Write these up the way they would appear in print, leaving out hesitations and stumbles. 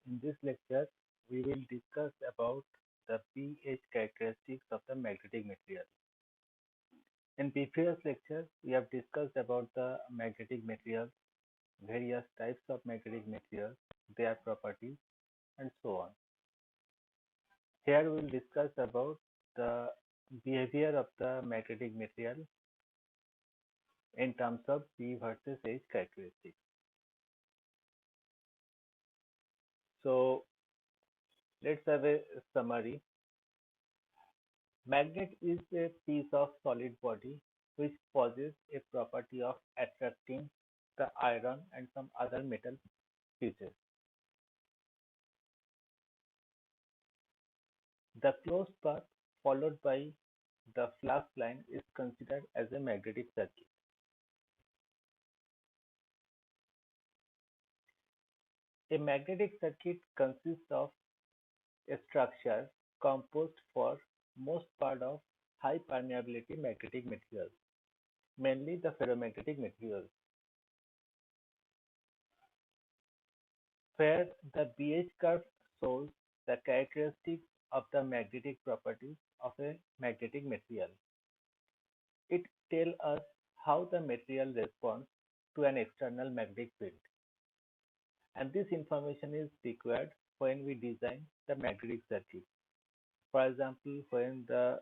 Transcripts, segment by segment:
In this lecture, we will discuss about the pH characteristics of the magnetic material. In previous lecture, we have discussed about the magnetic materials, various types of magnetic materials, their properties, and so on. Here we will discuss about the behavior of the magnetic material in terms of P versus H characteristics. So let's have a summary. Magnet is a piece of solid body which possesses a property of attracting the iron and some other metal pieces. The closed path followed by the flux line is considered as a magnetic circuit. A magnetic circuit consists of a structure composed for most part of high permeability magnetic materials, mainly the ferromagnetic materials, where the BH curve shows the characteristics of the magnetic properties of a magnetic material. It tells us how the material responds to an external magnetic field, and this information is required when we design the magnetic circuit. For example, when the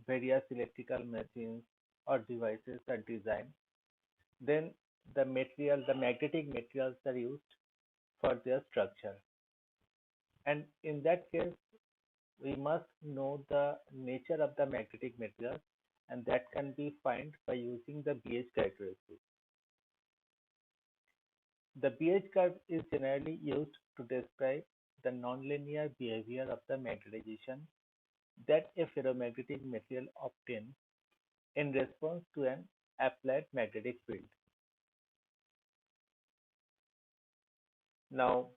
various electrical machines or devices are designed, then the magnetic materials are used for their structure. And in that case, we must know the nature of the magnetic material, and that can be found by using the BH characteristic. The BH curve is generally used to describe the nonlinear behavior of the magnetization that a ferromagnetic material obtains in response to an applied magnetic field. Now,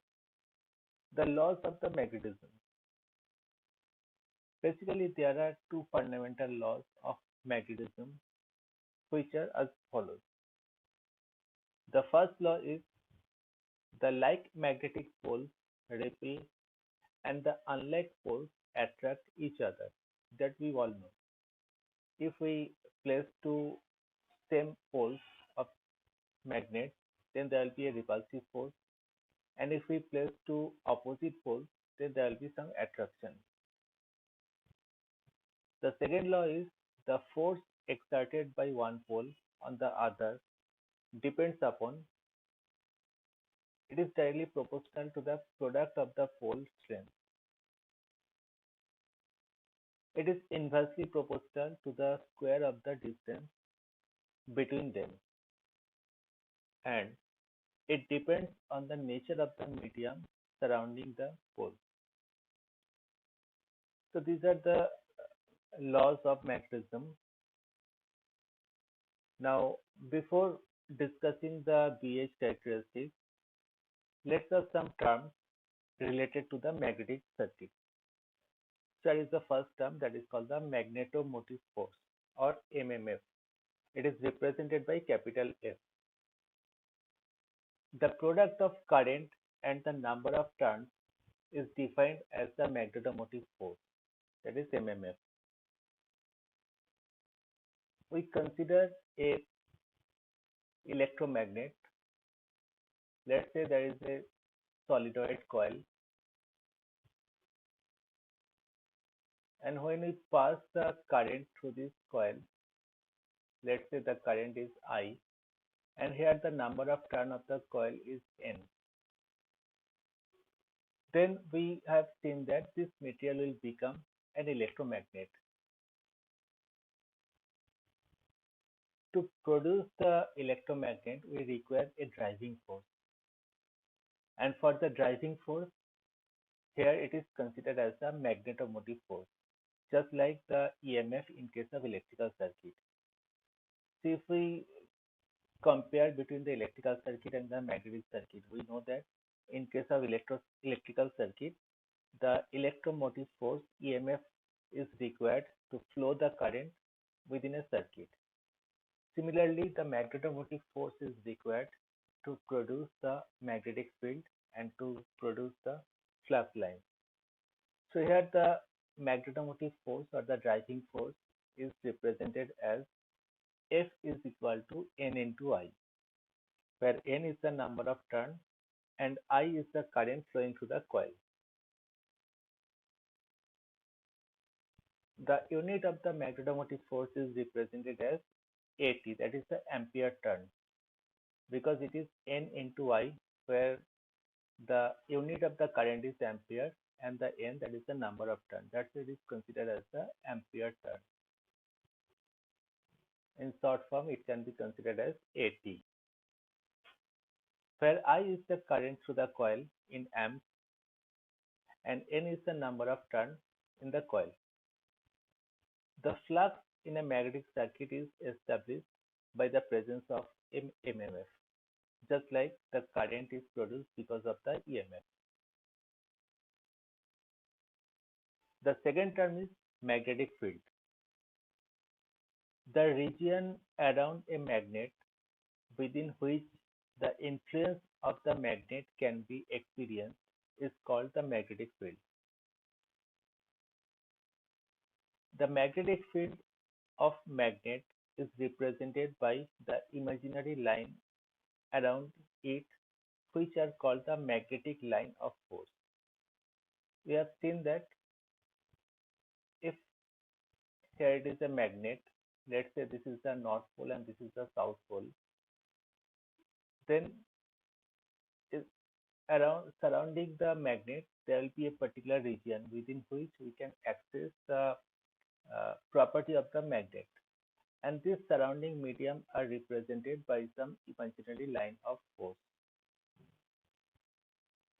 the laws of the magnetism. Basically, there are two fundamental laws of magnetism which are as follows. The first law is the like magnetic poles repel and the unlike poles attract each other. That we all know. If we place two same poles of magnets, then there will be a repulsive force, and if we place two opposite poles, then there will be some attraction. The second law is the force exerted by one pole on the other depends upon, it is directly proportional to the product of the pole strength. It is inversely proportional to the square of the distance between them, and it depends on the nature of the medium surrounding the pole. So these are the laws of magnetism. Now, before discussing the BH characteristics, let's have some terms related to the magnetic circuit. So that is the first term, that is called the magnetomotive force, or MMF. It is represented by capital F. The product of current and the number of turns is defined as the magnetomotive force, that is MMF. We consider a electromagnet. Let's say there is a solenoid coil, and when we pass the current through this coil, let's say the current is I, and here the number of turn of the coil is N. Then we have seen that this material will become an electromagnet. To produce the electromagnet, we require a driving force. And for the driving force, here it is considered as the magnetomotive force, just like the EMF in case of electrical circuit. So if we compare between the electrical circuit and the magnetic circuit, we know that in case of electrical circuit, the electromotive force EMF is required to flow the current within a circuit. Similarly, the magnetomotive force is required to produce the magnetic field and to produce the flux line. So here the magnetomotive force or the driving force is represented as F is equal to N into I, where N is the number of turns and I is the current flowing through the coil. The unit of the magnetomotive force is represented as AT, that is the ampere turn, because it is N into I, where the unit of the current is ampere and the N, that is the number of turns. That's why it is considered as the ampere turn. In short form, it can be considered as AT, where I is the current through the coil in amps and N is the number of turns in the coil. The flux in a magnetic circuit is established by the presence of MMF, just like the current is produced because of the EMF. The second term is magnetic field. The region around a magnet within which the influence of the magnet can be experienced is called the magnetic field. The magnetic field of magnet is represented by the imaginary line around it, which are called the magnetic line of force. We have seen that if here it is a magnet, let's say this is the north pole and this is the south pole, then is around surrounding the magnet there will be a particular region within which we can access the property of the magnet, and this surrounding medium are represented by some imaginary line of force.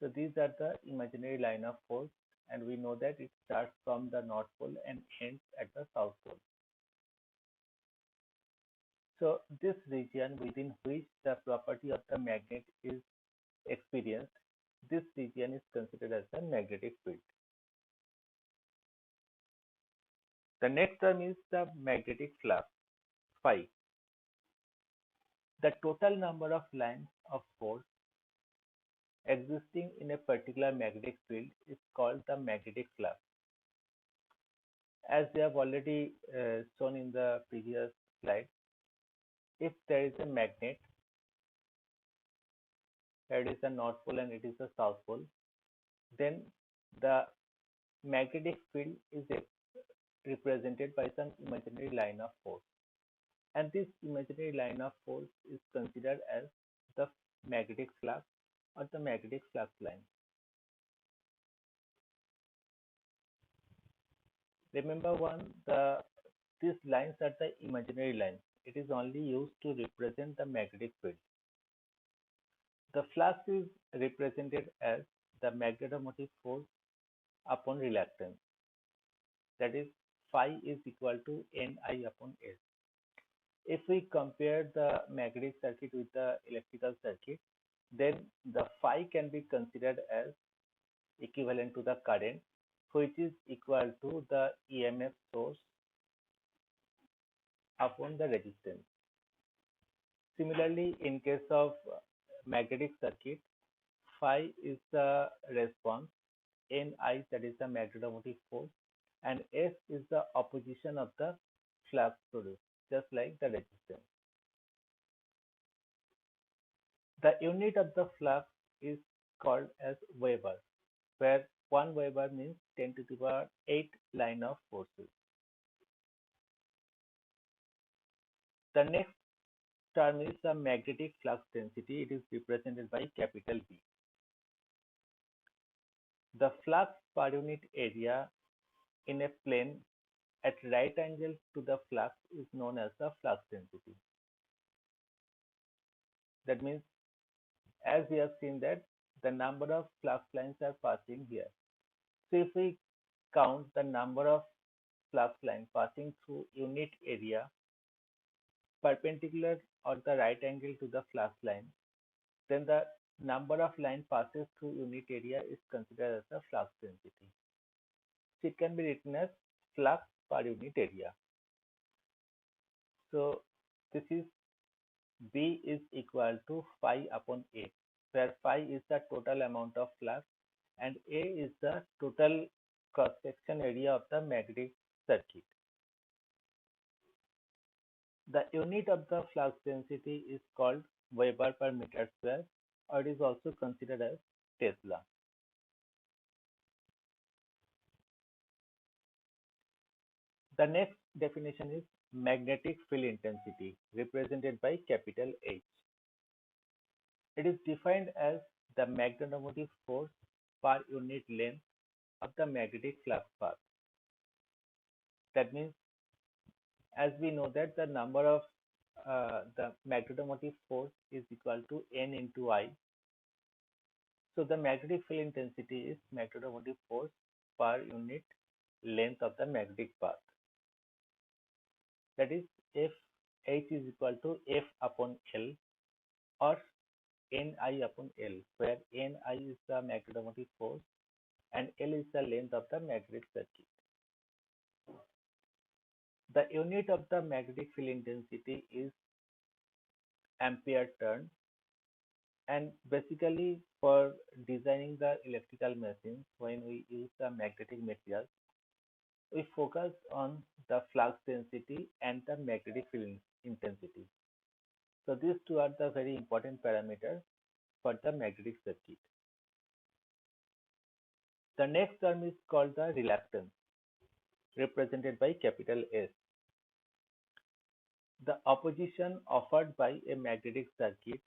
So these are the imaginary line of force, and we know that it starts from the north pole and ends at the south pole. So this region within which the property of the magnet is experienced, this region is considered as the magnetic field. The next term is the magnetic flux, phi. The total number of lines of force existing in a particular magnetic field is called the magnetic flux. As we have already shown in the previous slide, if there is a magnet, it is the north pole and it is the south pole, then the magnetic field is represented by some imaginary line of force, and this imaginary line of force is considered as the magnetic flux or the magnetic flux line. Remember these lines are the imaginary lines. It is only used to represent the magnetic field. The flux is represented as the magnetomotive force upon reluctance. That is, phi is equal to Ni upon S. If we compare the magnetic circuit with the electrical circuit, then the phi can be considered as equivalent to the current, which is equal to the EMF source upon the resistance. Similarly, in case of magnetic circuit, phi is the response, Ni, that is the magnetomotive force, and S is the opposition of the flux produced, just like the resistance. The unit of the flux is called as Weber, where 1 Weber means 10 to the power 8 line of forces. The next term is the magnetic flux density. It is represented by capital B. The flux per unit area in a plane at right angle to the flux is known as the flux density. That means, as we have seen that the number of flux lines are passing here. So if we count the number of flux lines passing through unit area perpendicular or the right angle to the flux line, then the number of line passes through unit area is considered as the flux density. So it can be written as flux per unit area. So this is B is equal to phi upon A. where phi is the total amount of flux and A is the total cross-section area of the magnetic circuit. The unit of the flux density is called Weber per meter square, or it is also considered as Tesla. The next definition is magnetic field intensity, represented by capital H. It is defined as the magnetomotive force per unit length of the magnetic flux path. That means, as we know that the number of the magnetomotive force is equal to N into I. So the magnetic field intensity is magnetomotive force per unit length of the magnetic path. That is, if H is equal to F upon L or Ni upon L, where Ni is the magnetomotive force and L is the length of the magnetic circuit. The unit of the magnetic field intensity is ampere turn, and basically for designing the electrical machines, when we use the magnetic materials, we focus on the flux density and the magnetic field intensity. So these two are the very important parameters for the magnetic circuit. The next term is called the reluctance, represented by capital S. The opposition offered by a magnetic circuit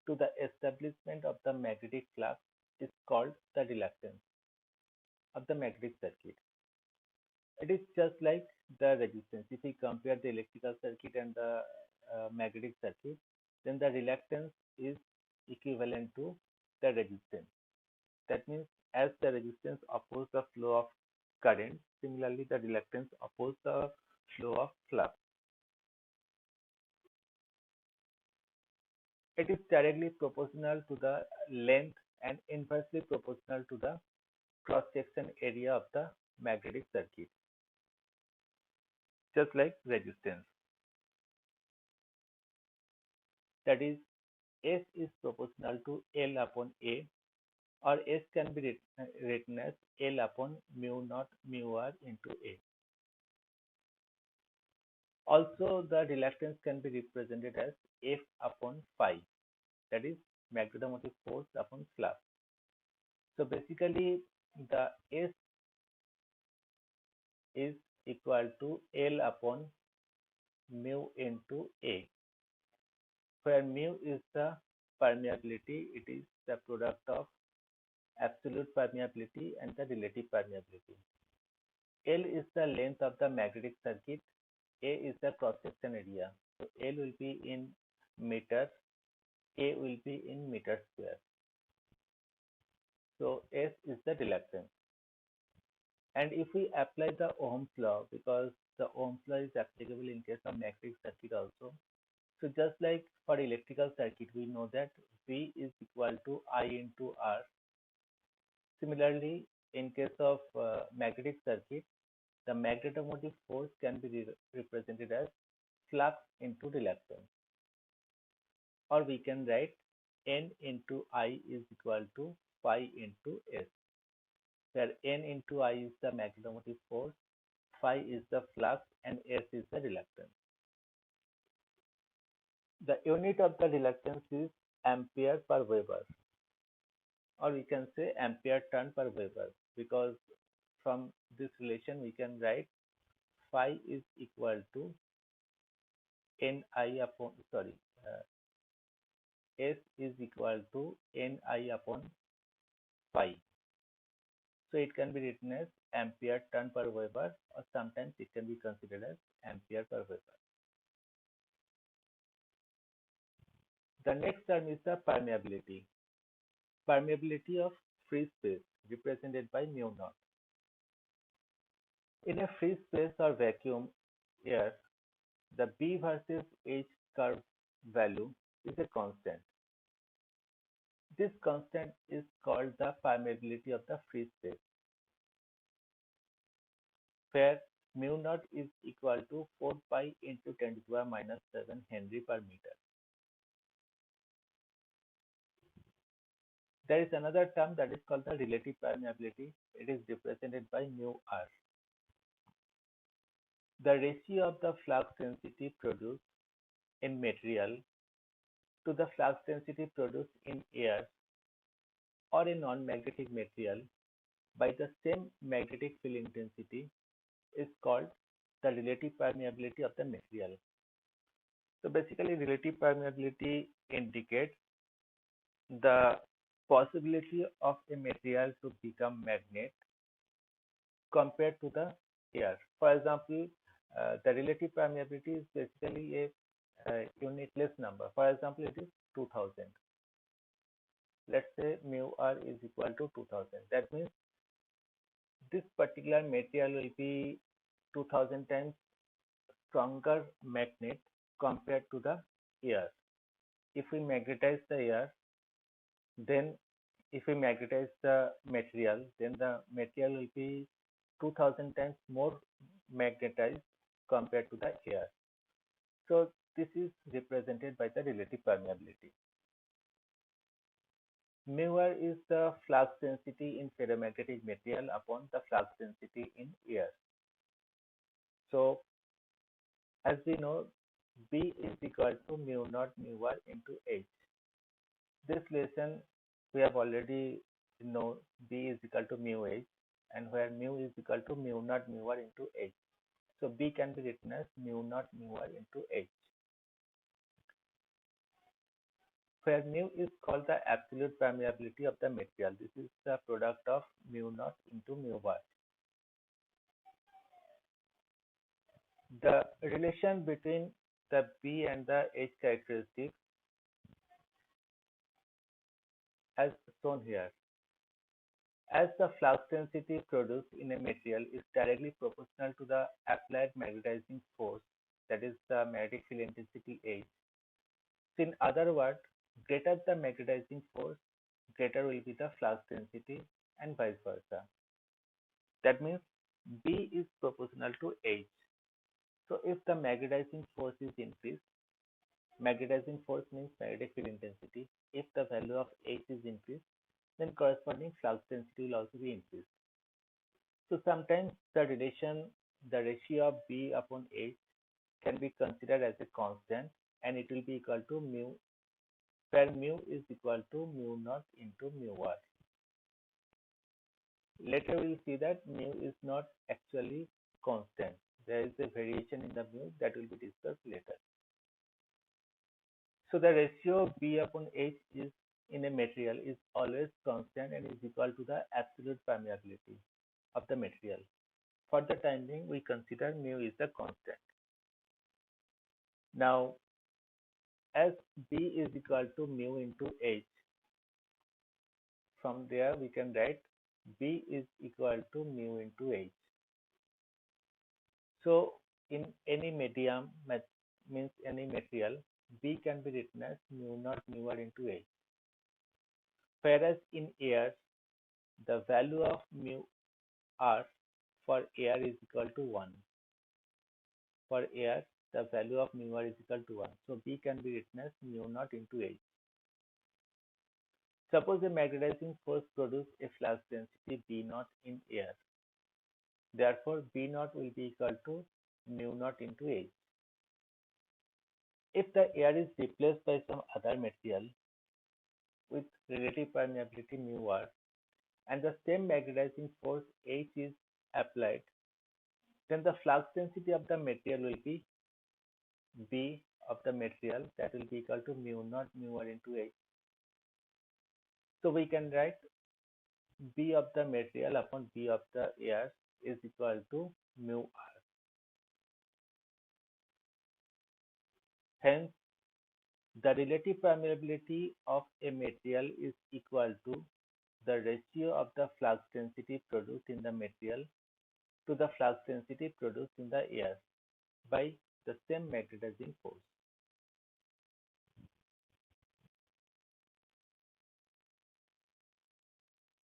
to the establishment of the magnetic flux is called the reluctance of the magnetic circuit. It is just like the resistance. If we compare the electrical circuit and the magnetic circuit, then the reluctance is equivalent to the resistance. That means as the resistance opposes the flow of current, similarly the reluctance opposes the flow of flux. It is directly proportional to the length and inversely proportional to the cross-section area of the magnetic circuit, just like resistance. That is, S is proportional to L upon A, or S can be written as L upon mu naught mu R into A. Also, the reluctance can be represented as F upon phi, that is magnetomotive force upon flux. So basically, the S is equal to L upon mu into A, where mu is the permeability, it is the product of absolute permeability and the relative permeability. L is the length of the magnetic circuit, A is the cross-section area. So L will be in meter, A will be in meter square. So S is the reluctance. And if we apply the Ohm's law, because the Ohm's law is applicable in case of magnetic circuit also. So just like for electrical circuit, we know that V is equal to I into R. Similarly, in case of magnetic circuit, the magnetomotive force can be represented as flux into reluctance. Or we can write N into I is equal to phi into S, where N into I is the magnetomotive force, phi is the flux, and S is the reluctance. The unit of the reluctance is ampere per Weber, or we can say ampere turn per Weber, because from this relation we can write phi is equal to Ni upon, S is equal to Ni upon phi. So it can be written as ampere turn per Weber, or sometimes it can be considered as ampere per Weber. The next term is the permeability. Permeability of free space, represented by mu naught. In a free space or vacuum air, the B versus H curve value is a constant. This constant is called the permeability of the free space, where mu naught is equal to 4 pi into 10 to the power minus 7 Henry per meter. There is another term that is called the relative permeability. It is represented by mu r. The ratio of the flux density produced in material to the flux density produced in air or a non-magnetic material by the same magnetic field intensity is called the relative permeability of the material. So basically, relative permeability indicates the possibility of a material to become magnet compared to the air. For example, the relative permeability is basically a unitless number. For example, it is 2000. Let's say mu r is equal to 2000. That means this particular material will be 2000 times stronger magnet compared to the air. If we magnetize the air, then if we magnetize the material, then the material will be 2000 times more magnetized compared to the air. So this is represented by the relative permeability. Mu r is the flux density in ferromagnetic material upon the flux density in air. So as we know, B is equal to mu naught mu r into H. This lesson we have already know B is equal to mu H, and where mu is equal to mu naught mu r into H. So B can be written as mu naught mu r into H, where mu is called the absolute permeability of the material. This is the product of mu naught into mu r. The relation between the B and the H characteristics as shown here. As the flux density produced in a material is directly proportional to the applied magnetizing force, that is the magnetic field intensity H. So in other words, greater the magnetizing force, greater will be the flux density and vice versa. That means B is proportional to H. So if the magnetizing force is increased, magnetizing force means magnetic field intensity. If the value of H is increased, then corresponding flux density will also be increased. So sometimes the ratio of B upon H can be considered as a constant, and it will be equal to mu, where mu is equal to mu naught into mu r. Later we will see that mu is not actually constant. There is a variation in the mu that will be discussed later. So the ratio of B upon H is in a material is always constant and is equal to the absolute permeability of the material. For the time being, we consider mu is a constant. Now, as B is equal to mu into H, from there we can write B is equal to mu into H. So in any medium, means any material, B can be written as mu naught mu r into H. Whereas in air, the value of mu r for air is equal to 1. For air, the value of mu r is equal to 1. So B can be written as mu naught into H. Suppose a magnetizing force produces a flux density B naught in air. Therefore, B naught will be equal to mu naught into H. If the air is replaced by some other material with relative permeability mu r, and the same magnetizing force H is applied, then the flux density of the material will be B of the material, that will be equal to mu naught mu r into H. So we can write B of the material upon B of the air is equal to mu r. Hence, the relative permeability of a material is equal to the ratio of the flux density produced in the material to the flux density produced in the air by the same magnetizing force.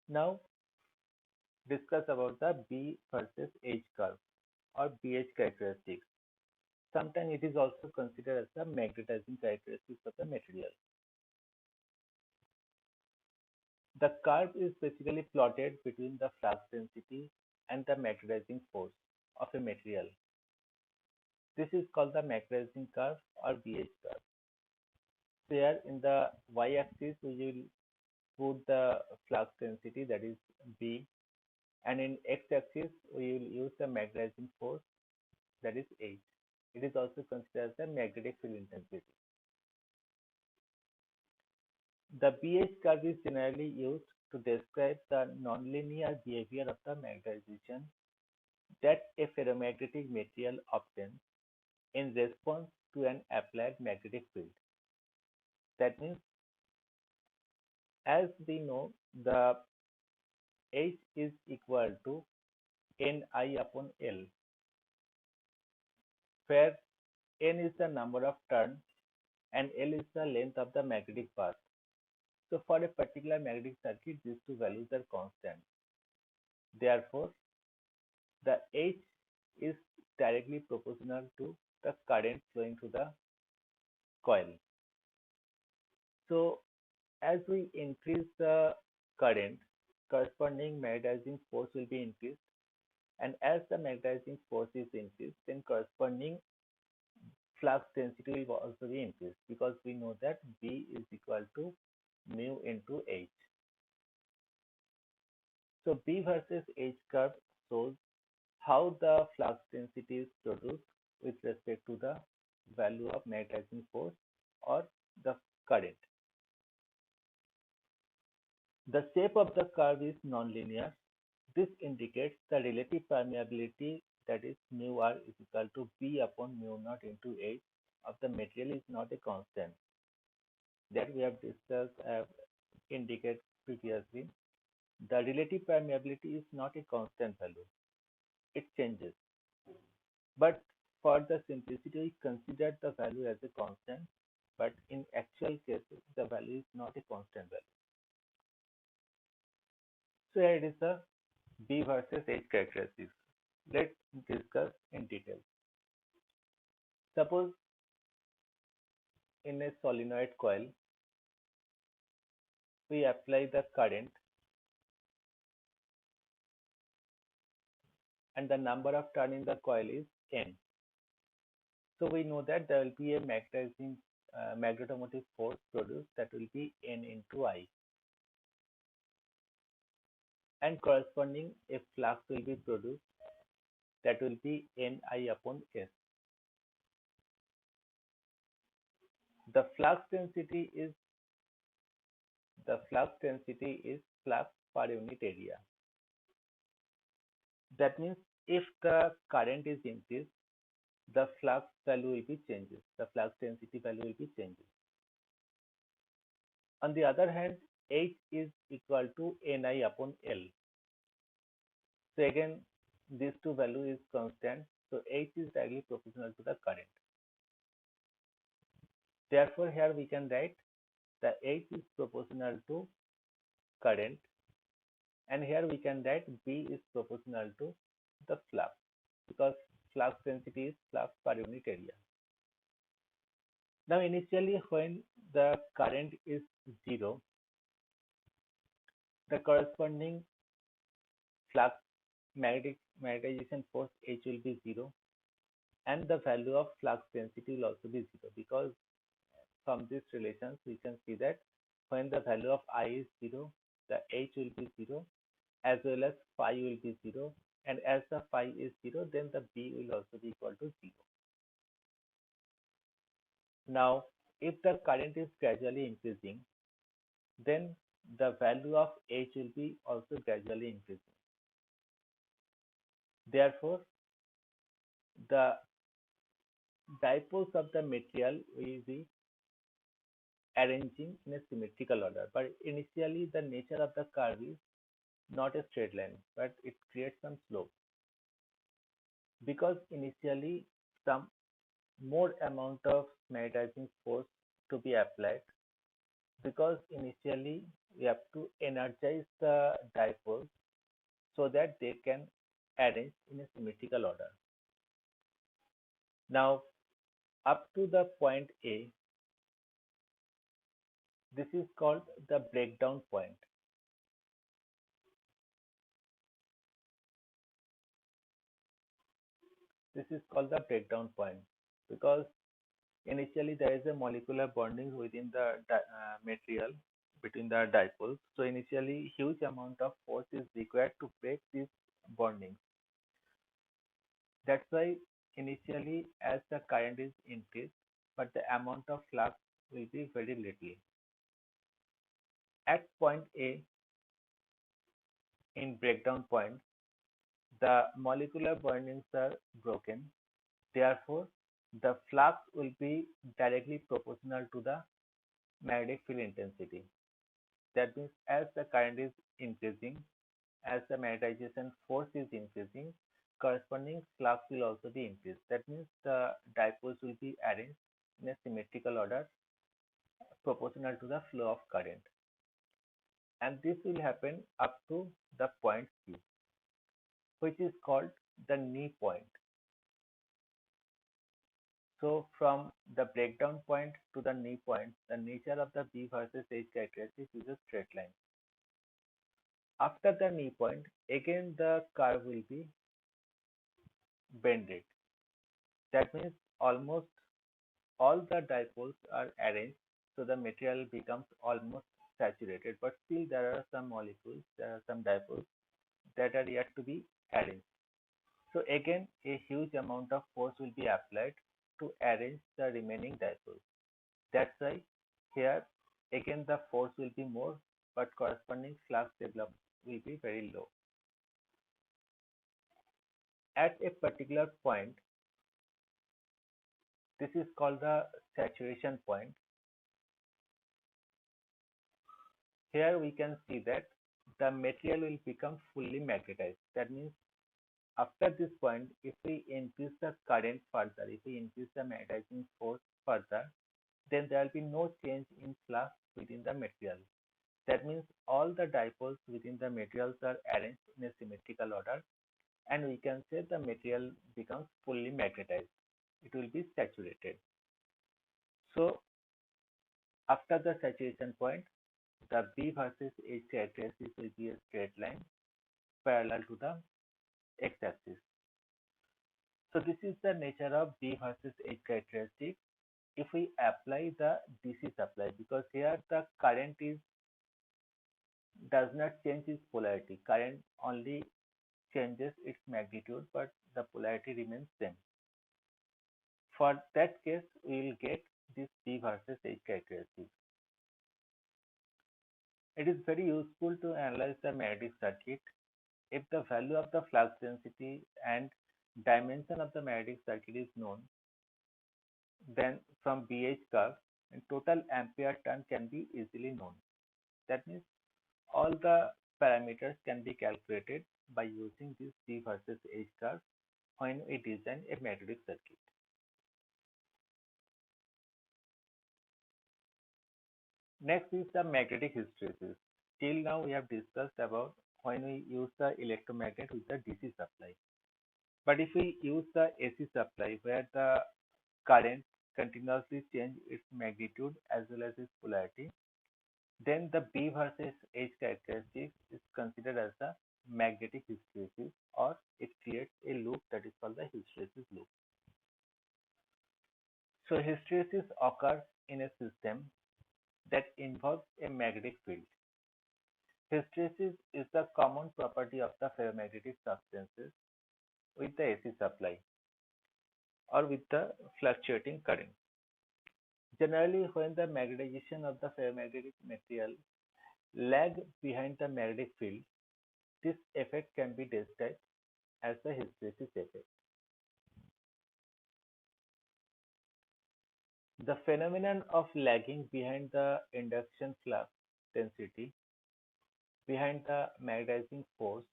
Now discuss about the B versus H curve or BH characteristics. Sometimes it is also considered as the magnetizing characteristics of the material. The curve is basically plotted between the flux density and the magnetizing force of a material. This is called the magnetizing curve or BH curve. So here in the y-axis we will put the flux density, that is B, and in x-axis we will use the magnetizing force, that is H. It is also considered as the magnetic field intensity. The BH curve is generally used to describe the nonlinear behavior of the magnetization that a ferromagnetic material obtains in response to an applied magnetic field. That means, as we know, the H is equal to Ni upon L, where N is the number of turns and L is the length of the magnetic path. So for a particular magnetic circuit, these two values are constant. Therefore, the H is directly proportional to the current flowing through the coil. So as we increase the current, corresponding magnetizing force will be increased, and as the magnetizing force is increased, then corresponding flux density will also be increased, because we know that B is equal to mu into H. So B versus H curve shows how the flux density is produced with respect to the value of magnetizing force or the current. The shape of the curve is nonlinear. This indicates the relative permeability, that is mu r is equal to B upon mu naught into H of the material is not a constant. That we have discussed, indicated previously. The relative permeability is not a constant value. It changes. But for the simplicity, we consider the value as a constant, but in actual cases, the value is not a constant value. So here it is the B versus H characteristics. Let's discuss in detail. Suppose in a solenoid coil, we apply the current and the number of turn in the coil is N. So we know that there will be a magnetomotive force produced, that will be N into I. And corresponding a flux will be produced, that will be Ni upon S. The flux density is flux per unit area. That means if the current is increased, the flux value will be changes. The flux density value will be changes. On the other hand, H is equal to Ni upon L. So again, these two value is constant. So H is directly proportional to the current. Therefore, here we can write the H is proportional to current, and here we can write B is proportional to the flux, because flux density is flux per unit area. Now initially when the current is 0, the corresponding flux magnetization force H will be 0, and the value of flux density will also be 0, because from these relations we can see that when the value of I is 0, the H will be 0, as well as phi will be 0, and as the phi is 0, then the B will also be equal to 0. Now, if the current is gradually increasing, then the value of H will be also gradually increasing. Therefore, the dipoles of the material will be arranging in a symmetrical order. But initially, the nature of the curve is not a straight line, but it creates some slope. Because initially, some more amount of magnetizing force to be applied, because initially we have to energize the dipoles so that they can arrange in a symmetrical order. Now, up to the point A, this is called the breakdown point. This is called the breakdown point because initially there is a molecular bonding within the material between the dipoles. So initially huge amount of force is required to break this bonding. That's why initially as the current is increased, but the amount of flux will be very little. At point A in breakdown point, the molecular bondings are broken. Therefore, the flux will be directly proportional to the magnetic field intensity. That means as the current is increasing, as the magnetization force is increasing, corresponding flux will also be increased. That means the dipoles will be arranged in a symmetrical order proportional to the flow of current. And this will happen up to the point Q, which is called the knee point. So from the breakdown point to the knee point, the nature of the B versus H characteristic is a straight line. After the knee point, again the curve will be bended. That means almost all the dipoles are arranged so the material becomes almost saturated, but still there are some molecules, there are some dipoles that are yet to be arranged. So again, a huge amount of force will be applied to arrange the remaining dipoles. That's why here again the force will be more, but corresponding flux development will be very low. At a particular point, this is called the saturation point. Here we can see that the material will become fully magnetized. That means after this point, if we increase the current further, if we increase the magnetizing force further, then there will be no change in flux within the material. That means all the dipoles within the materials are arranged in a symmetrical order, and we can say the material becomes fully magnetized. It will be saturated. So after the saturation point, the B versus H characteristic will be a straight line parallel to the x-axis. So this is the nature of B versus H characteristic. If we apply the DC supply, because here the current is does not change its polarity. Current only changes its magnitude, but the polarity remains same. For that case, we will get this B versus H characteristic. It is very useful to analyze the magnetic circuit. If the value of the flux density and dimension of the magnetic circuit is known, then from BH curve, total ampere turn can be easily known. That means all the parameters can be calculated by using this B versus H curve when we design a magnetic circuit. Next is the magnetic hysteresis. Till now we have discussed about when we use the electromagnet with the DC supply. But if we use the AC supply where the current continuously change its magnitude as well as its polarity, then the B versus H characteristic is considered as the magnetic hysteresis, or it creates a loop that is called the hysteresis loop. So hysteresis occurs in a system that involves a magnetic field. Hysteresis is the common property of the ferromagnetic substances with the AC supply or with the fluctuating current. Generally, when the magnetization of the ferromagnetic material lag behind the magnetic field, this effect can be described as the hysteresis effect. The phenomenon of lagging behind the induction flux density behind the magnetizing force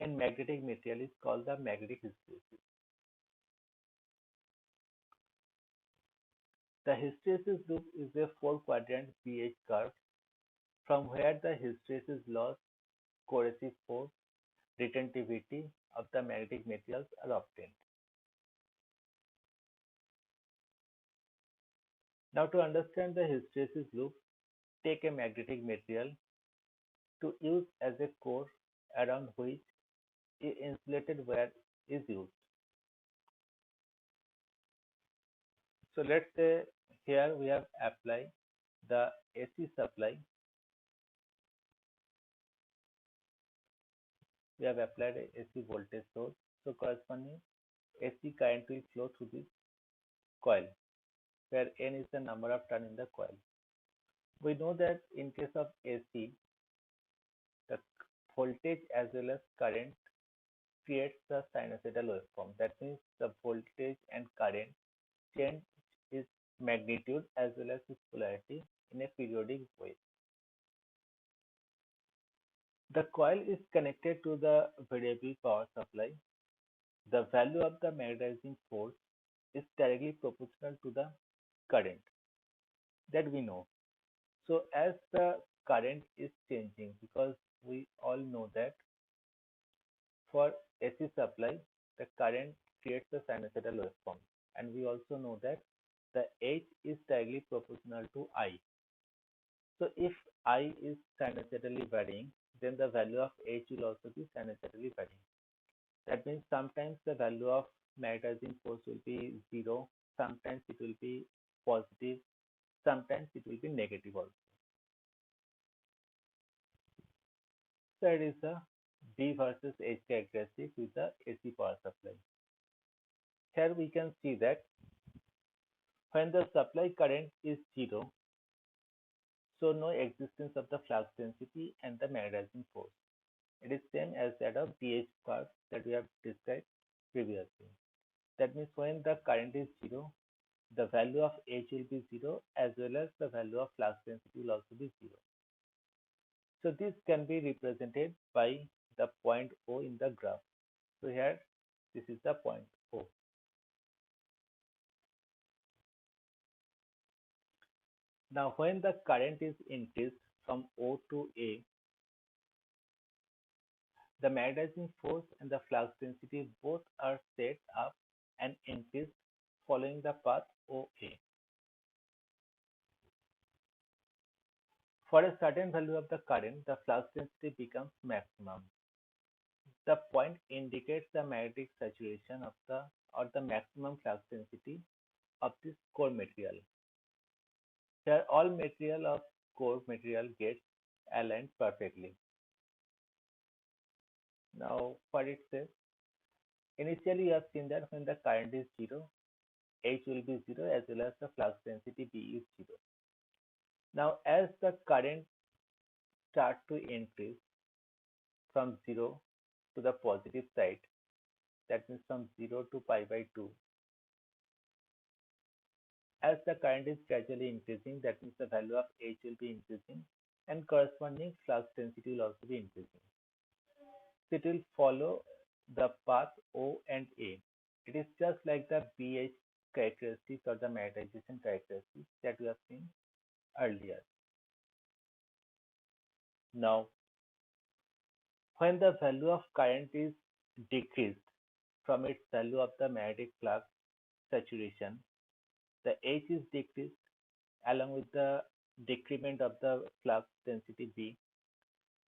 in magnetic material is called the magnetic hysteresis. The hysteresis loop is a four-quadrant BH curve from where the hysteresis loss, corrosive force, retentivity of the magnetic materials are obtained. Now to understand the hysteresis loop, take a magnetic material to use as a core around which a insulated wire is used. So let's say here we have applied the AC supply. We have applied a AC voltage source. So corresponding AC current will flow through this coil, where N is the number of turn in the coil. We know that in case of AC, the voltage as well as current creates the sinusoidal waveform. That means the voltage and current change its magnitude as well as its polarity in a periodic way. The coil is connected to the variable power supply. The value of the magnetizing force is directly proportional to the current that we know. So as the current is changing, because we all know that for AC supply, the current creates a sinusoidal waveform, and we also know that the H is directly proportional to I. So if I is sinusoidally varying, then the value of H will also be sinusoidally varying. That means sometimes the value of magnetizing force will be zero, sometimes it will be positive, sometimes it will be negative also. So it is the B versus H characteristic with the AC power supply. Here we can see that when the supply current is zero, so no existence of the flux density and the magnetizing force. It is same as that of BH curve that we have described previously. That means when the current is zero, the value of H will be zero as well as the value of flux density will also be zero. So this can be represented by the point O in the graph. So here this is the point O. Now when the current is increased from O to A, the magnetizing force and the flux density both are set up and increased following the path OA. For a certain value of the current, the flux density becomes maximum. The point indicates the magnetic saturation of the or the maximum flux density of this core material. Here all material of core material gets aligned perfectly. Now what it says, initially you have seen that when the current is zero, H will be zero as well as the flux density B is zero. Now as the current starts to increase from zero to the positive side, that means from 0 to pi by 2. As the current is gradually increasing, that means the value of H will be increasing and corresponding flux density will also be increasing. So it will follow the path O and A. It is just like the BH characteristics or the magnetization characteristics that we have seen earlier. Now, when the value of current is decreased from its value of the magnetic flux saturation, the H is decreased along with the decrement of the flux density B,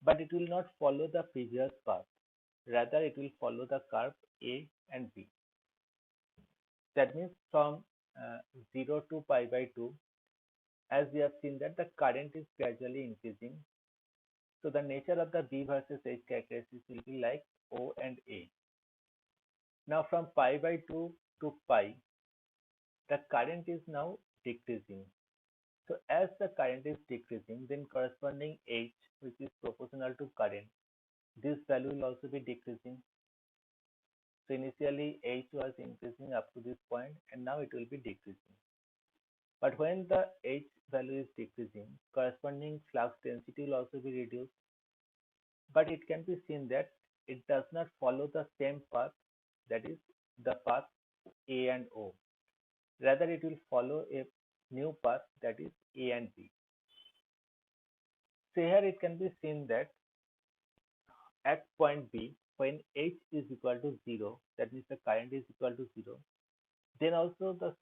but it will not follow the previous path. Rather, it will follow the curve A and B. That means from 0 to pi by 2, as we have seen that the current is gradually increasing. So the nature of the B versus H characteristics will be like O and A. Now from pi by 2 to pi, the current is now decreasing. So as the current is decreasing, then corresponding H, which is proportional to current, this value will also be decreasing. So initially H was increasing up to this point and now it will be decreasing. But when the H value is decreasing, corresponding flux density will also be reduced. But it can be seen that it does not follow the same path, that is the path A and O. Rather, it will follow a new path, that is A and B. So here it can be seen that at point B, when H is equal to 0, that means the current is equal to 0, then also the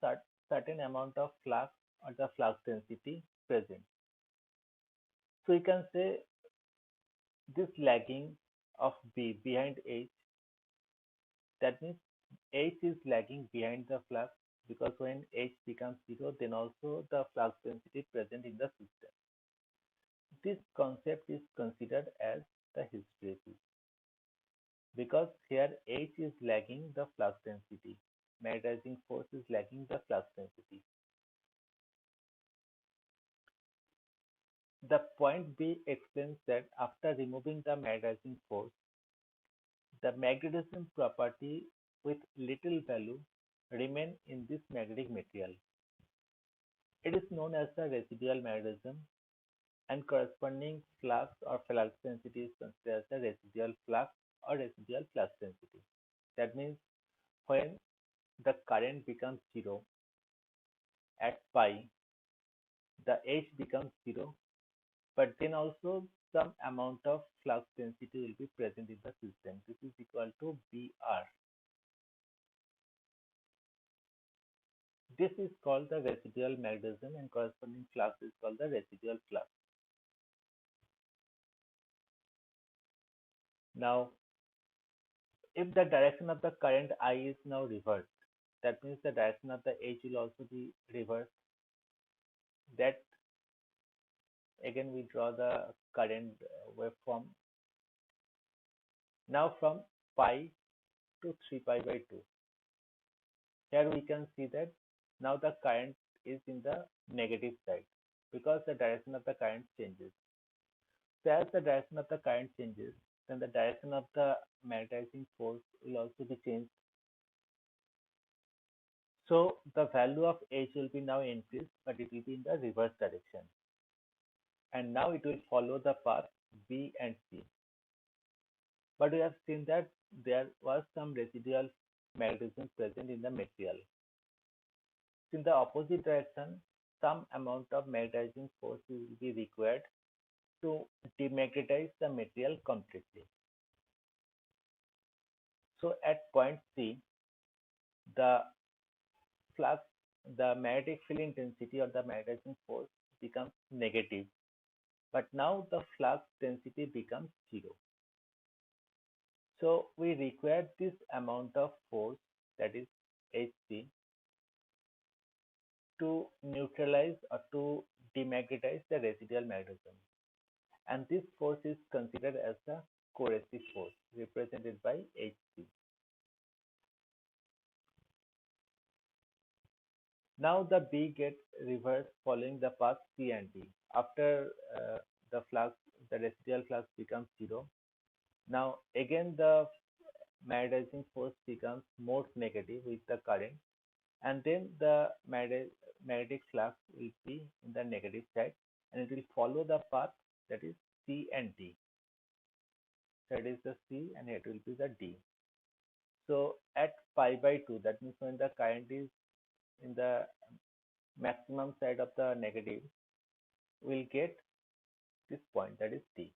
certain amount of flux or the flux density present. So you can say this lagging of B behind H, that means H is lagging behind the flux because when H becomes zero, then also the flux density present in the system. This concept is considered as the hysteresis because here H is lagging the flux density. Magnetizing force is lagging the flux density. The point B explains that after removing the magnetizing force, the magnetism property with little value remain in this magnetic material. It is known as the residual magnetism and corresponding flux or flux density is considered as the residual flux or residual flux density. That means when the current becomes zero at pi, the H becomes zero, but then also some amount of flux density will be present in the system. This is equal to Br. This is called the residual magnetism and corresponding flux is called the residual flux. Now, if the direction of the current I is now reversed, that means the direction of the H will also be reversed. That again we draw the current waveform. Now from pi to 3 pi by 2. Here we can see that now the current is in the negative side because the direction of the current changes. So as the direction of the current changes, then the direction of the magnetizing force will also be changed. So the value of H will be now increased, but it will be in the reverse direction. And now it will follow the path B and C. But we have seen that there was some residual magnetism present in the material. In the opposite direction, some amount of magnetizing force will be required to demagnetize the material completely. So at point C, the flux, the magnetic field intensity or the magnetizing force becomes negative, but now the flux density becomes zero. So we require this amount of force, that is Hc, to neutralize or to demagnetize the residual magnetism. And this force is considered as the corrosive force represented by Hc. Now the B gets reversed following the path C and D. After the flux, the residual flux becomes zero. Now again the magnetizing force becomes more negative with the current, and then the magnetic flux will be in the negative side, and it will follow the path, that is C and D. That is the C and it will be the D. So at pi by 2, that means when the current is in the maximum side of the negative, we'll get this point, that is D.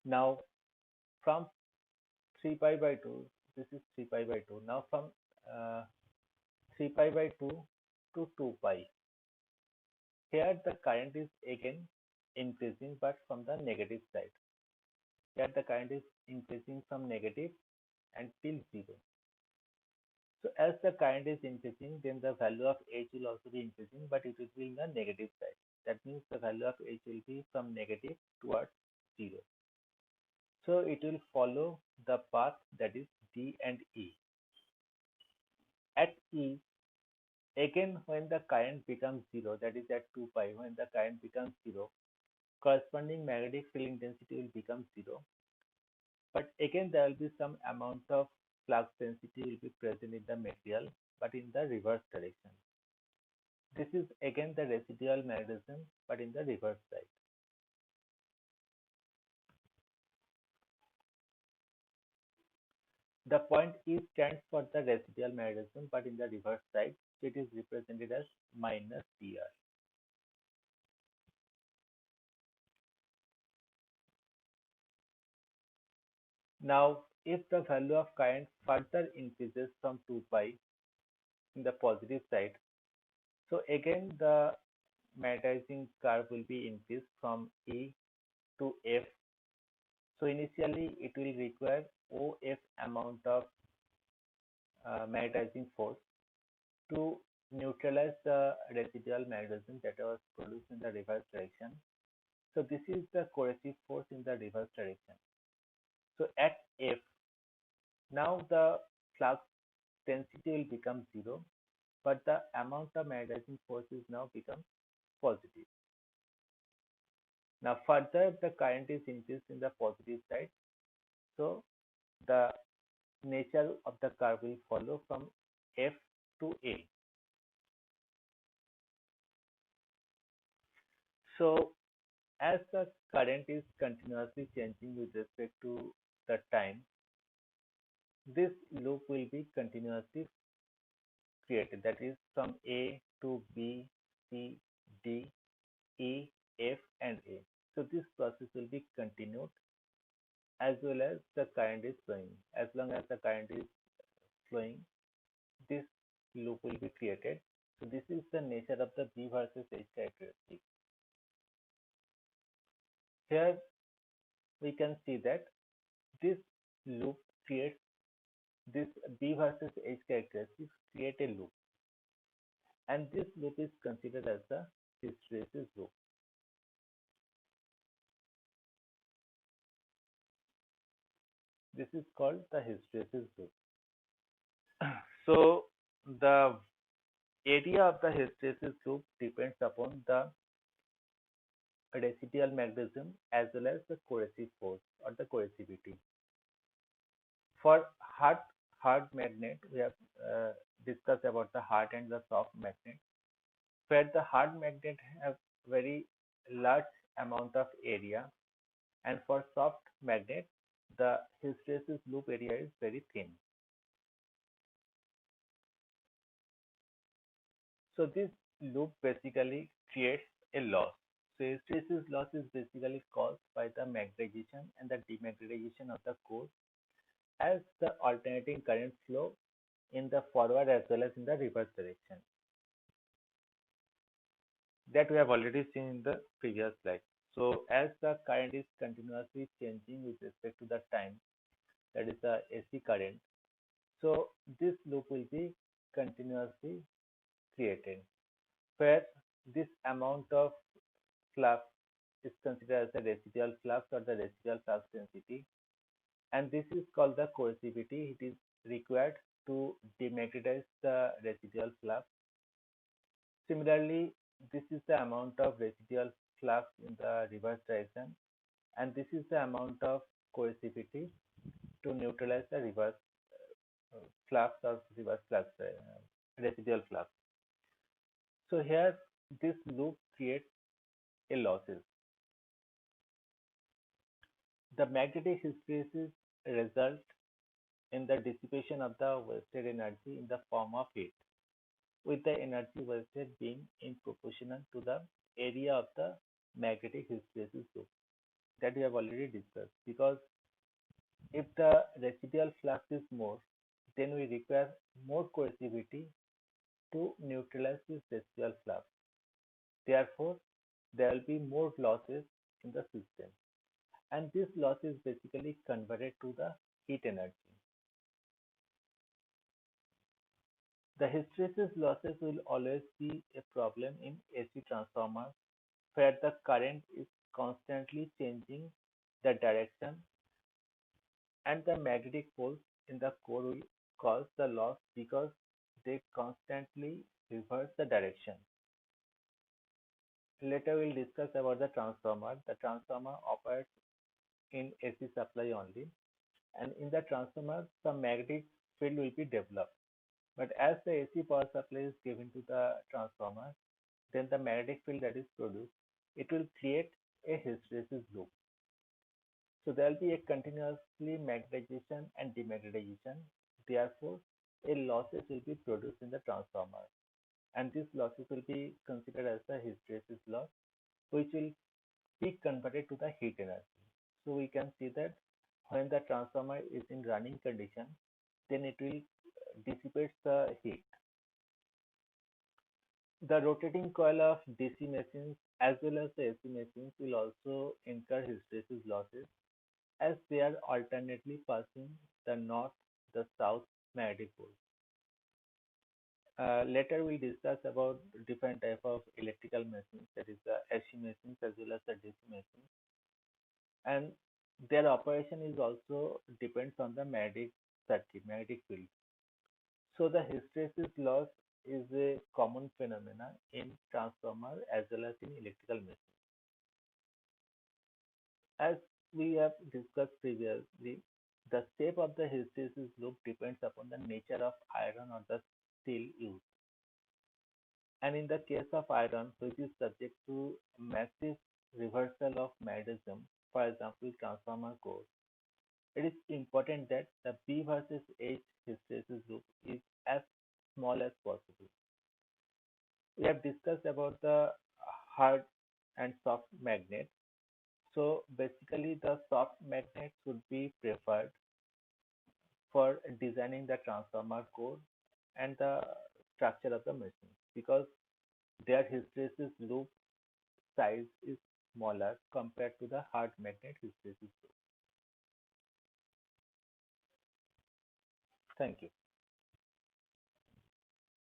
Now from 3 pi by 2, this is 3 pi by 2. Now from 3 pi by 2 to 2 pi. Here the current is again increasing, but from the negative side. Here the current is increasing from negative until 0. So as the current is increasing, then the value of H will also be increasing, but it will be in the negative side. That means the value of H will be from negative towards 0. So it will follow the path, that is D and E. At E, again when the current becomes 0, that is at 2 pi, when the current becomes 0, corresponding magnetic field intensity will become 0. But again there will be some amount of flux density will be present in the material, but in the reverse direction. This is again the residual magnetism, but in the reverse side. The point E stands for the residual magnetism, but in the reverse side, so it is represented as minus dr. Now, if the value of current further increases from 2 pi in the positive side, so again the magnetizing curve will be increased from E to F. So initially it will require OF amount of magnetizing force to neutralize the residual magnetism that was produced in the reverse direction. So this is the corrosive force in the reverse direction. So at F, now the flux density will become zero, but the amount of magnetizing force is now become positive. Now further the current is increased in the positive side. So the nature of the curve will follow from F to A. So as the current is continuously changing with respect to the time, this loop will be continuously created. That is from A to B, C, D, E, F, and A. So this process will be continued as well as the current is flowing. As long as the current is flowing, this loop will be created. So this is the nature of the B versus H characteristic. Here we can see that this loop creates this B versus H characteristics create a loop, and this loop is considered as the hysteresis loop. This is called the hysteresis loop. So the area of the hysteresis loop depends upon the residual magnetism as well as the corrosive force or the corrosivity. For hard magnet, we have discussed about the hard and the soft magnet, where the hard magnet have very large amount of area, and for soft magnet, the hysteresis loop area is very thin. So this loop basically creates a loss. So hysteresis loss is basically caused by the magnetization and the demagnetization of the core as the alternating current flow in the forward as well as in the reverse direction. That we have already seen in the previous slide. So as the current is continuously changing with respect to the time, that is the AC current, so this loop will be continuously created, where this amount of flux is considered as the residual flux or the residual flux density, and this is called the corrosivity. It is required to demagnetize the residual flux. Similarly, this is the amount of residual flux in the reverse direction, and this is the amount of corrosivity to neutralize the reverse flux or reverse flux, residual flux. So here this loop creates a losses. The magnetic hysteresis result in the dissipation of the wasted energy in the form of heat, with the energy wasted being in proportional to the area of the magnetic hysteresis loop that we have already discussed. Because if the residual flux is more, then we require more corrosivity to neutralize this residual flux. Therefore, there will be more losses in the system, and this loss is basically converted to the heat energy. The hysteresis losses will always be a problem in AC transformers where the current is constantly changing the direction, and the magnetic poles in the core will cause the loss because they constantly reverse the direction. Later we'll discuss about the transformer. The transformer operates in AC supply only, and in the transformer some magnetic field will be developed. But as the AC power supply is given to the transformer, then the magnetic field that is produced, it will create a hysteresis loop. So there will be a continuously magnetization and demagnetization. Therefore, a losses will be produced in the transformer, and these losses will be considered as the hysteresis loss, which will be converted to the heat energy. So we can see that when the transformer is in running condition, then it will dissipate the heat. The rotating coil of DC machines as well as the AC machines will also incur hysteresis losses, as they are alternately passing the north, the south magnetic poles. Later we discuss about different type of electrical machines, that is the AC machines as well as the DC machines, and their operation is also depends on the magnetic circuit, magnetic field. So the hysteresis loss is a common phenomena in transformer as well as in electrical machines. As we have discussed previously, the shape of the hysteresis loop depends upon the nature of iron or the steel used. And in the case of iron, which is subject to massive reversal of magnetism, for example, transformer core, it is important that the B versus H hysteresis loop is as small as possible. We have discussed about the hard and soft magnet. So basically, the soft magnet should be preferred for designing the transformer core and the structure of the machine because their hysteresis loop size is smaller compared to the hard magnet hysteresis loop. Thank you.